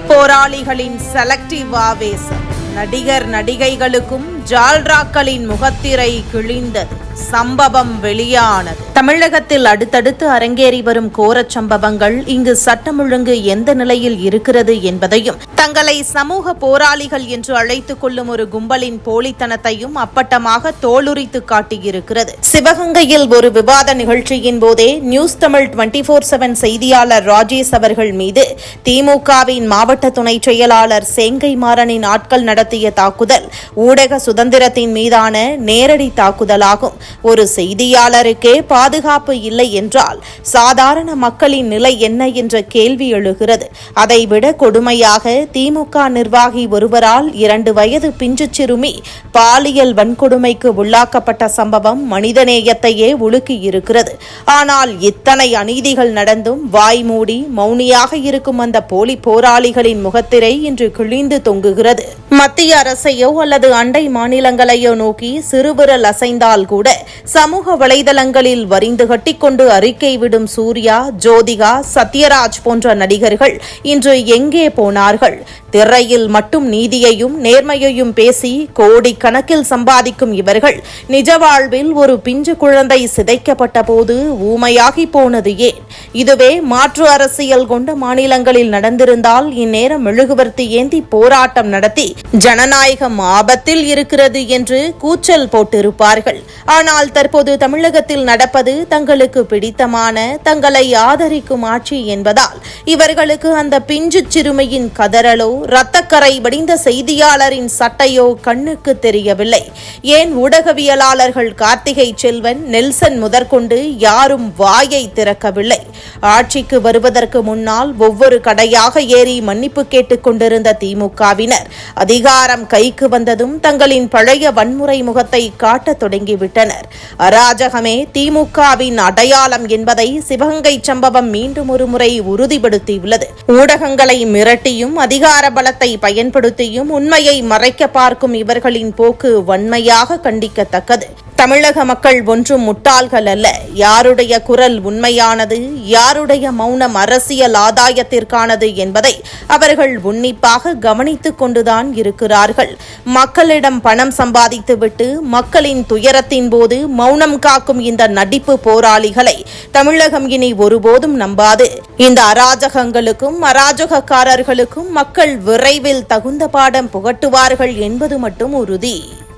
போராளிகளின் செலக்டிவ் ஆவேசம். நடிகர் நடிகைகளுக்கும் ஜால்ராக்களின் முகத்திரை கிழிந்தது. சம்பவம் வெளியானது. தமிழகத்தில் அடுத்தடுத்து அரங்கேறி வரும் கோரச் சம்பவங்கள் இங்கு சட்டம் ஒழுங்கு எந்த நிலையில் இருக்கிறது என்பதையும், தங்களை சமூக போராளிகள் என்று அழைத்துக் கொள்ளும் ஒரு கும்பலின் போலித்தனத்தையும் அப்பட்டமாக தோலுரித்து காட்டியிருக்கிறது. சிவகங்கையில் ஒரு விவாத நிகழ்ச்சியின் போதே நியூஸ் தமிழ் 24/7 செய்தியாளர் ராஜேஷ் அவர்கள் மீது திமுகவின் மாவட்ட துணை செயலாளர் சேங்கை மாறனின் ஆட்கள் நடத்திய தாக்குதல் ஊடக சுதந்திரத்தின் மீதான நேரடி தாக்குதலாகும். ஒரு செய்தியாளருக்கே பாதுகாப்பு இல்லை என்றால் சாதாரண மக்களின் நிலை என்ன என்ற கேள்வி எழுகிறது. அதைவிட கொடுமையாக திமுக நிர்வாகி ஒருவரால் 2 வயது பிஞ்சு சிறுமி பாலியல் வன்கொடுமைக்கு உள்ளாக்கப்பட்ட சம்பவம் மனிதநேயத்தையே உலுக்கியிருக்கிறது. ஆனால் இத்தனை அநீதிகள் நடந்தும் வாய் மூடி மௌனியாக இருக்கும் அந்த போலி போராளிகளின் முகத்திரை இன்று கிழிந்து தொங்குகிறது. மத்திய அரசையோ அல்லது அண்டை மாநிலங்களையோ நோக்கி சிறுவிரல் அசைந்தால் கூட சமூக வலைதளங்களில் வரிந்து கட்டிக்கொண்டு அறிக்கை விடும் சூர்யா, ஜோதிகா, சத்யராஜ் போன்ற நடிகர்கள் இன்று எங்கே போனார்கள்? திரையில் மட்டும் நீதியையும் நேர்மையையும் பேசி கோடிக்கணக்கில் சம்பாதிக்கும் இவர்கள் நிஜ வாழ்வில் ஒரு பிஞ்சு குழந்தை சிதைக்கப்பட்ட போது ஊமையாகி போனது ஏன்? இதுவே மாற்று அரசியல் கொண்ட மாநிலங்களில் நடந்திருந்தால் இந்நேரம் மெழுகுவர்த்தி ஏந்தி போராட்டம் நடத்தி ஜனநாயகம் ஆபத்தில் இருக்கிறது என்று கூச்சல் போட்டிருப்பார்கள். ஆனால் தற்போது தமிழகத்தில் நடப்பது தங்களுக்கு பிடித்தமான, தங்களை ஆதரிக்கும் ஆட்சி என்பதால் இவர்களுக்கு அந்த பிஞ்சு சிறுமியின் கதறலோ இரத்தக்கரை வடிந்த செய்தியாளரின் சட்டையோ கண்ணுக்கு தெரியவில்லை. ஏன் ஊடகவியலாளர்கள் கார்த்திகை செல்வன், நெல்சன் முதற்கொண்டு யாரும் வாயை திறக்கவில்லை? ஆட்சிக்கு வருவதற்கு முன்னால் ஒவ்வொரு கடையாக ஏறி மன்னிப்பு கேட்டுக் கொண்டிருந்த திமுகவினர் அதிகாரம் கைக்கு வந்ததும் தங்களின் பழைய வன்முறை முகத்தை காட்டத் தொடங்கிவிட்டனர். அராஜகமே திமுகவின் அடையாளம் என்பதை சிவகங்கை சம்பவம் மீண்டும் ஒரு முறை உறுதிப்படுத்தியுள்ளது. ஊடகங்களை மிரட்டியும் அதிகார பலத்தை பயன்படுத்தியும் உண்மையை மறைக்க பார்க்கும் இவர்களின் போக்கு வன்மையாக கண்டிக்கத்தக்கது. தமிழக மக்கள் ஒன்றும் முட்டாள்கள் அல்ல. யாருடைய குரல் உண்மையானது, யாருடைய மௌனம் அரசியல் ஆதாயத்திற்கானது என்பதை அவர்கள் உன்னிப்பாக கவனித்துக் கொண்டுதான் இருக்கிறார்கள். மக்களிடம் பணம் சம்பாதித்துவிட்டு மக்களின் துயரத்தின் போது மௌனம் காக்கும் இந்த நடிப்பு போராளிகளை தமிழகம் இனி ஒருபோதும் நம்பாது. இந்த அராஜகங்களுக்கும் அராஜகக்காரர்களுக்கும் மக்கள் விரைவில் தகுந்த பாடம் புகட்டுவார்கள் என்பது மட்டும் உறுதி.